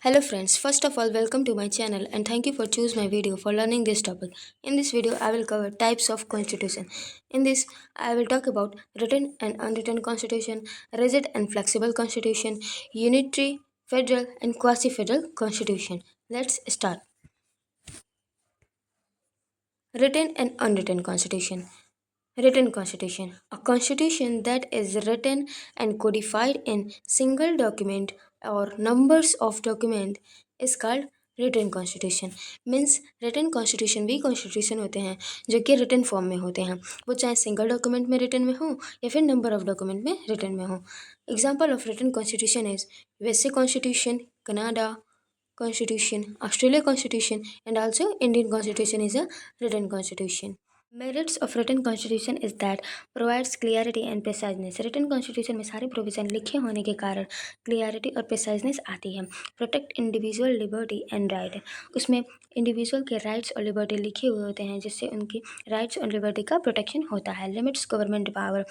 Hello friends, first of all welcome to my channel and thank you for choosing my video for learning this topic. In this video I will cover types of constitution. In this I will talk about written and unwritten constitution, rigid and flexible constitution, unitary, federal and quasi-federal constitution. Let's start. Written and unwritten constitution. Written constitution. A constitution that is written and codified in single document or numbers of document is called written constitution. Means written constitution भी constitution होते हैं जो कि written form में होते हैं, वो चाहे single document में written में हो या फिर number of document में written में हो. Example of written constitution is USA constitution, Canada constitution, Australia constitution and also Indian constitution is a written constitution. Merits of written constitution is that provides clarity and preciseness. written constitution में सारे provision लिखे होने के कारण clarity और प्रिसाइजनेस आती है. Protect individual liberty and right. उसमें इंडिविजुअल के राइट्स और लिबर्टी लिखे हुए होते हैं जिससे उनकी राइट्स और लिबर्टी का प्रोटेक्शन होता है. Limits government power.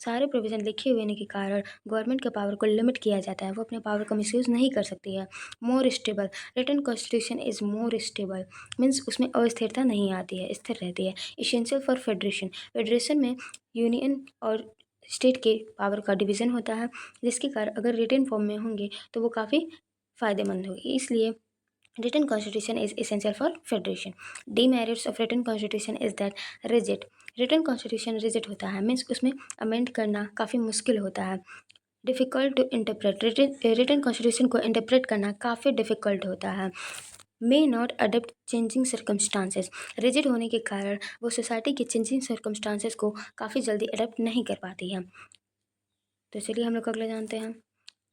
सारे प्रोविजन लिखे हुए होने के कारण गवर्नमेंट के पावर को लिमिट किया जाता है, वो अपने पावर का मिसयूज़ नहीं कर सकती है. More stable. Written constitution is more stable means उसमें अस्थिरता नहीं आती है, स्थिर रहती है. Essential for federation. फेडरेशन में यूनियन और स्टेट के पावर का डिवीज़न होता है जिसके कारण अगर रिटन फॉर्म में होंगे तो वो काफ़ी फ़ायदेमंद होगी, इसलिए written constitution is essential for federation. Demerits of written constitution is that rigid. written constitution rigid होता है मीन्स उसमें अमेंड करना काफ़ी मुश्किल होता है. Difficult to interpret. Written constitution को इंटरप्रेट करना काफ़ी डिफ़िकल्ट होता है. May not adapt changing circumstances. Rigid होने के कारण वो सोसाइटी के चेंजिंग सर्कमस्टांसेस को काफ़ी जल्दी अडेप्ट नहीं कर पाती है. तो चलिए हम लोग अगले जानते हैं.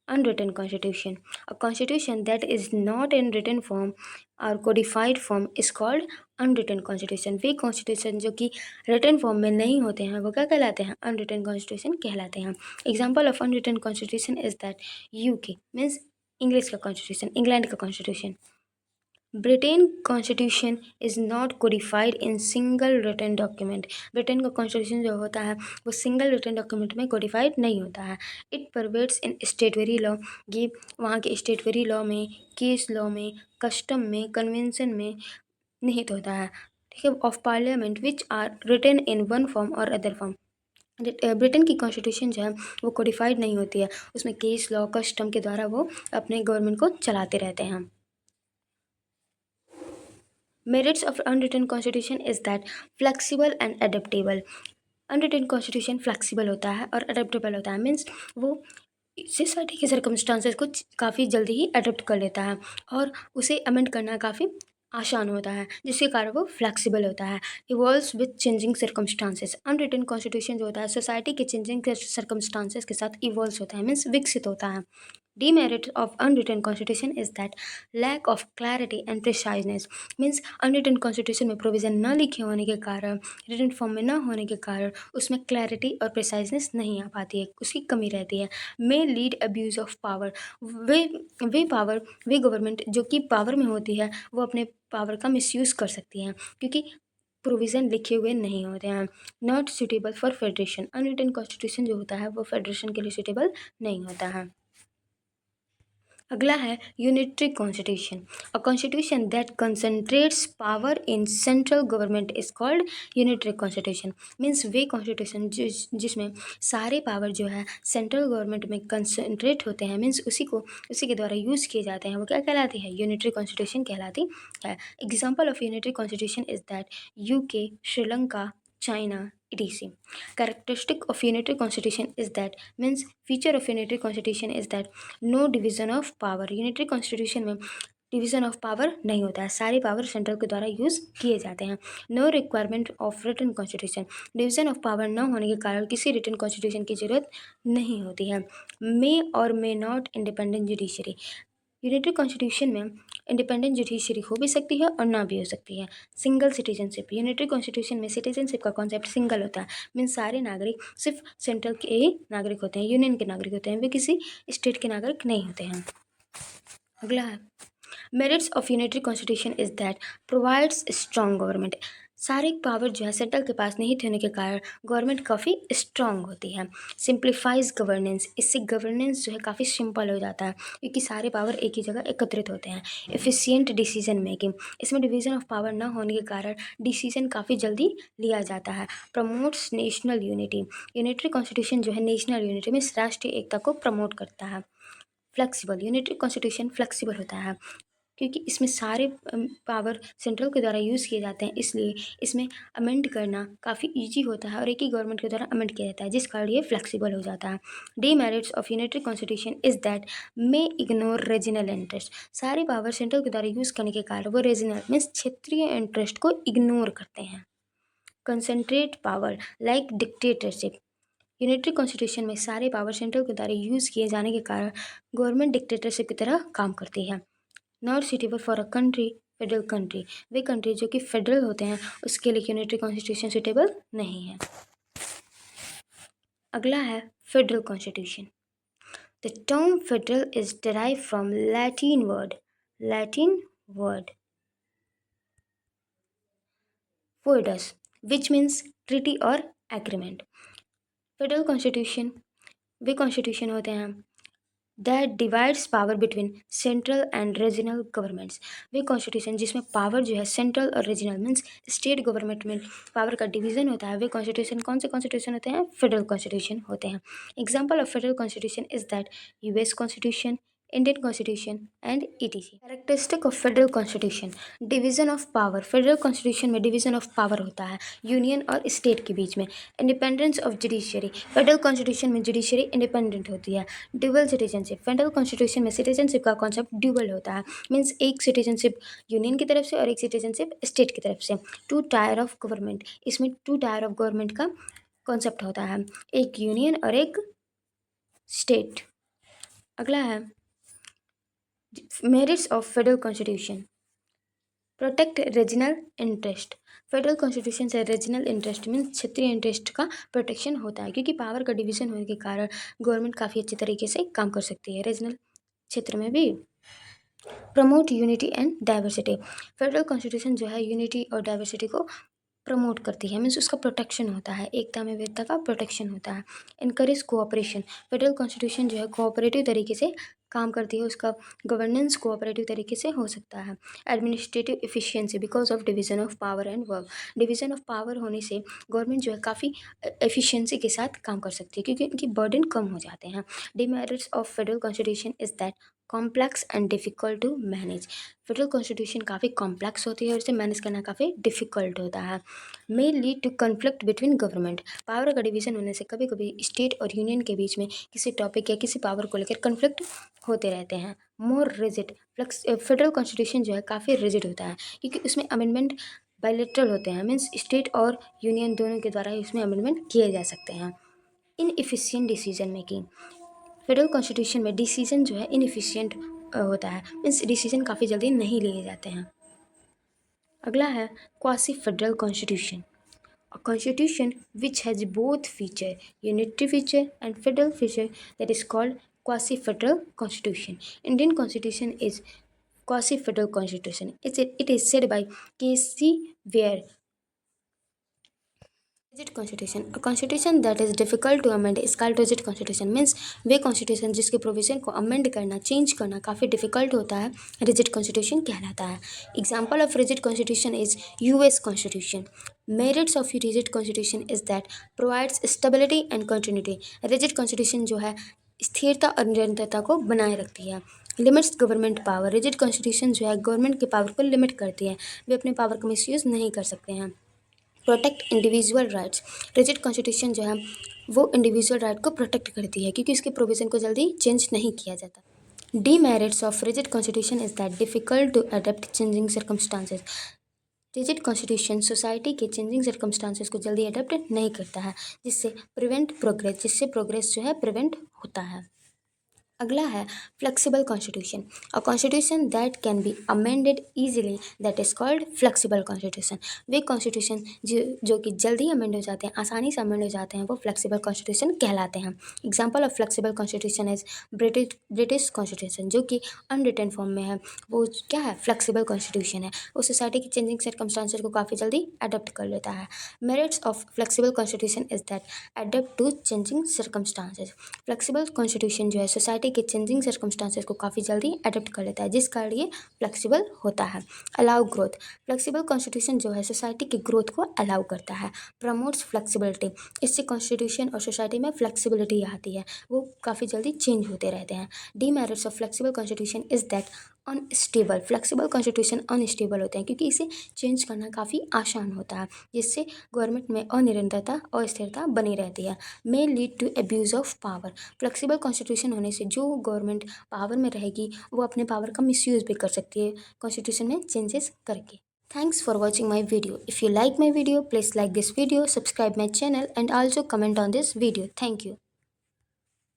Unwritten constitution. A constitution that is not in written form or codified form is called unwritten constitution. Way constitution जो कि written form में नहीं होते हैं वो क्या कहलाते हैं? Unwritten constitution कहलाते हैं. Example of unwritten constitution is that UK means English का constitution, इंग्लैंड का constitution. Britain constitution is not codified in single written document. Britain का कॉन्स्टिट्यूशन जो होता है वो सिंगल रिटन डॉक्यूमेंट में कोडिफाइड नहीं होता है. It pervades in statutory law. ये वहाँ के स्टेटरी लॉ में, केस लॉ में, कस्टम में, कन्वेंशन में निहित होता है. ठीक है. Of Parliament which are written in one form और अदर फॉर्म. ब्रिटेन की कॉन्स्टिट्यूशन जो है वो कोडिफाइड नहीं होती है, उसमें केस लॉ, कस्टम के द्वारा वो अपने गवर्नमेंट को चलाते रहते हैं. Merits of unwritten constitution is that flexible and adaptable. Unwritten constitution flexible होता है और अडेप्टेबल होता है मीन्स वो सोसाइटी के सर्कमस्टांसेस को काफ़ी जल्दी ही अडेप्ट कर लेता है और उसे अमेंड करना काफ़ी आसान होता है जिसके कारण वो फ्लेक्सिबल होता है. Evolves with changing circumstances. Unwritten constitution जो होता है सोसाइटी के चेंजिंग सर्कमस्टांसेस के साथ इवॉल्व होता है मीन्स विकसित होता है. Demerit of unwritten constitution is that lack of clarity and preciseness. Means unwritten constitution में प्रोविज़न न लिखे होने के कारण, रिटन फॉर्म में न होने के कारण उसमें क्लैरिटी और प्रिसाइजनेस नहीं आ पाती है, उसकी कमी रहती है. May lead abuse of power. Way government जो कि पावर में होती है वो अपने पावर का मिसयूज़ कर सकती हैं क्योंकि प्रोविज़न लिखे हुए नहीं होते हैं. Not suitable for federation. Unwritten constitution जो होता है वो फेडरेशन के लिए सुटेबल नहीं होता है. अगला है unitary constitution. A constitution that concentrates power in central government is called unitary constitution. Means वे कॉन्स्टिट्यूशन जिसमें सारे पावर जो है सेंट्रल गवर्नमेंट में कंसंट्रेट होते हैं मीन्स उसी के द्वारा यूज़ किए जाते हैं वो क्या कहलाती है? यूनिटरी कॉन्स्टिट्यूशन कहलाती है. Example of unitary constitution is that UK, Sri Lanka, China, etc. Characteristic of unitary constitution is that means feature of unitary constitution is that no division of power. unitary constitution में डिवीज़न ऑफ पावर नहीं होता है, सारे power central के द्वारा use किए जाते हैं. No requirement of written constitution. Division of power न होने के कारण किसी रिटन कॉन्स्टिट्यूशन की ज़रूरत नहीं होती है. मे और may not independent judiciary. Unitary constitution में इंडिपेंडेंट जुडिशरी हो भी सकती है और ना भी हो सकती है. Single citizenship. यूनिटरी कॉन्स्टिट्यूशन में सिटीजनशिप का कॉन्सेप्ट सिंगल होता है मीन्स सारे नागरिक सिर्फ सेंट्रल के ही नागरिक होते हैं, यूनियन के नागरिक होते हैं, वे किसी स्टेट के नागरिक नहीं होते हैं. अगला है Merits of unitary constitution is that provides strong government. सारे पावर जो है सेंट्रल के पास नहीं होने के कारण गवर्नमेंट काफ़ी स्ट्रांग होती है। सिंप्लीफाइज गवर्नेंस, इससे गवर्नेंस जो है काफ़ी सिंपल हो जाता है क्योंकि सारे पावर एक ही जगह एकत्रित होते हैं। एफिशिएंट डिसीजन मेकिंग, इसमें डिवीजन ऑफ पावर न होने के कारण डिसीजन काफ़ी जल्दी लिया जाता है। Promotes national unity, unitary constitution जो है नेशनल यूनिटी में राष्ट्रीय एकता को प्रमोट करता है। फ्लेक्सिबल, यूनिटरी कॉन्स्टिट्यूशन फ्लेक्सिबल होता है क्योंकि इसमें सारे पावर सेंट्रल के द्वारा यूज़ किए जाते हैं, इसलिए इसमें अमेंड करना काफ़ी इजी होता है और एक ही गवर्नमेंट के द्वारा अमेंड किया जाता है, जिस कारण ये फ्लेक्सिबल हो जाता है। Demerits of unitary constitution is that may ignore regional interest, सारे पावर सेंट्रल के द्वारा यूज़ करने के कारण वो रीजनल मीन्स क्षेत्रीय इंटरेस्ट को इग्नोर करते हैं। Concentrate power like dictatorship, unitary constitution में सारे पावर सेंट्रल के द्वारा यूज़ किए जाने के कारण गवर्नमेंट डिक्टेटरशिप की तरह काम करती है। Not suitable for a country federal country, way country जो कि फेडरल होते हैं उसके लिए यूनिटरी कॉन्स्टिट्यूशन सुटेबल नहीं है। अगला है federal constitution. The term federal is derive from Latin word foedus which means treaty और एग्रीमेंट। फेडरल कॉन्स्टिट्यूशन वे कॉन्स्टिट्यूशन होते हैं that divides power between central and regional governments, वे कॉन्स्टिट्यूशन जिसमें पावर जो है सेंट्रल और रीजनल मीन्स स्टेट गवर्नमेंट में पावर का डिवीजन होता है, वे कॉन्स्टिट्यूशन कौन से कॉन्स्टिट्यूशन होते हैं? फेडरल कॉन्स्टिट्यूशन होते हैं। Example of federal constitution is that US constitution, Indian constitution and etc. Characteristic of federal constitution, division of power, federal constitution में डिवीजन ऑफ पावर होता है यूनियन और स्टेट के बीच में। Independence of judiciary, federal constitution में judiciary independent होती है। Dual citizenship, federal constitution में सिटीजनशिप का कॉन्सेप्ट ड्यूअल होता है, मीन्स एक सिटीजनशिप यूनियन की तरफ से और एक सिटीजनशिप स्टेट की तरफ से। टू टायर ऑफ गवर्नमेंट, इसमें टू टायर ऑफ गवर्नमेंट का कॉन्सेप्ट होता है, एक यूनियन और एक स्टेट। अगला है merits of federal constitution, protect regional interest, federal constitution से रीजनल इंटरेस्ट मीन्स क्षेत्रीय इंटरेस्ट का प्रोटेक्शन होता है क्योंकि पावर का डिवीजन होने के कारण गवर्नमेंट काफ़ी अच्छे तरीके से काम कर सकती है रीजनल क्षेत्र में भी। Promote unity and diversity, federal constitution जो है यूनिटी और डाइवर्सिटी को प्रमोट करती है, मीन्स उसका प्रोटेक्शन होता है, एकता में विविधता का प्रोटेक्शन होता है। इनकरेज कोऑपरेशन, फेडरल कॉन्स्टिट्यूशन जो है कोऑपरेटिव तरीके से काम करती है, उसका गवर्नेंस कोऑपरेटिव तरीके से हो सकता है। Administrative efficiency because of division of power and work, division of power होने से गवर्नमेंट जो है काफ़ी एफिशिएंसी के साथ काम कर सकती है क्योंकि उनकी बर्डन कम हो जाते हैं। Demerits of federal constitution is that complex and difficult to manage, federal constitution काफ़ी कॉम्प्लेक्स होती है और इसे मैनेज करना काफ़ी डिफ़िकल्ट होता है। May lead to conflict between government, power का डिवीजन होने से कभी कभी स्टेट और यूनियन के बीच में किसी टॉपिक या किसी पावर को लेकर कन्फ्लिक्ट होते रहते हैं। मोर रिजिड, फेडरल कॉन्स्टिट्यूशन जो है काफ़ी रिजिड होता है क्योंकि उसमें अमेंडमेंट बायलेटरल होते हैं, मीन्स स्टेट और यूनियन दोनों के द्वारा ही उसमें अमेंडमेंट किए जा सकते हैं। Inefficient decision making, federal constitution में डिसीजन जो है इनएफिशिएंट होता है, मीन्स डिसीजन काफ़ी जल्दी नहीं लिए जाते हैं। अगला है quasi federal constitution, a constitution which has both feature, unitary feature and federal feature, that is called quasi-federal constitution. Indian constitution is quasi-federal constitution. It is said by K.C. Ware. Rigid constitution, a constitution that is difficult to amend is called rigid constitution. Means वे constitution जिसके provision को amend करना change करना काफ़ी difficult होता है, rigid constitution कहलाता है। Example of rigid constitution is US constitution. Merits of rigid constitution is that provides stability and continuity, rigid constitution जो है स्थिरता और निरंतरता को बनाए रखती है। Limits government power, rigid constitution जो है गवर्नमेंट के पावर को लिमिट करती है, वे अपने पावर का मिसयूज़ नहीं कर सकते हैं। Protect individual rights, rigid constitution जो है वो इंडिविजुअल राइट को प्रोटेक्ट करती है क्योंकि उसके प्रोविज़न को जल्दी चेंज नहीं किया जाता। Demerits of rigid constitution is that difficult to adapt changing circumstances, rigid constitution society के चेंजिंग सर्कमस्टांसेस को जल्दी अडेप्ट नहीं करता है, जिससे प्रिवेंट प्रोग्रेस, जिससे प्रोग्रेस जो है प्रिवेंट होता है। अगला है flexible constitution, a constitution that can be amended easily, that is called flexible constitution. वे कॉन्स्टिट्यूशन जो कि जल्दी अमेंड हो जाते हैं, आसानी से अमेंड हो जाते हैं, वो फ्लेक्सिबल कॉन्स्टिट्यूशन कहलाते हैं। Example of flexible constitution is British constitution, जो कि अनरिटन फॉर्म में है, वो क्या है, फ्लेक्सिबल कॉन्स्टिट्यूशन है। वो सोसाइटी की चेंजिंग सर्कमस्टांसेस को काफ़ी जल्दी अडोप्ट कर लेता है। Merits of flexible constitution is that adapt to changing circumstances. Flexible constitution जो है सोसाइटी के चेंजिंग सर्कमस्टांसेस को काफ़ी जल्दी अडेप्ट कर लेता है, जिस कारण ये फ्लेक्सिबल होता है। अलाउ ग्रोथ, फ्लेक्सिबल कॉन्स्टिट्यूशन जो है सोसाइटी की ग्रोथ को अलाउ करता है। प्रमोट्स फ्लेक्सिबिलिटी, इससे कॉन्स्टिट्यूशन और सोसाइटी में फ्लेक्सिबिलिटी आती है, वो काफ़ी जल्दी चेंज होते रहते हैं। Demerits of flexible constitution is that unstable, flexible constitution unstable होते हैं क्योंकि इसे चेंज करना काफ़ी आसान होता है, जिससे गवर्नमेंट में अनिरंतरता और स्थिरता बनी रहती है। May lead to abuse of power, flexible constitution होने से जो गवर्नमेंट पावर में रहेगी वो अपने पावर का मिसयूज़ भी कर सकती है कॉन्स्टिट्यूशन में चेंजेस करके। Thanks for watching my video. If you like my video, please like this video, subscribe my channel and also comment on this video. Thank you.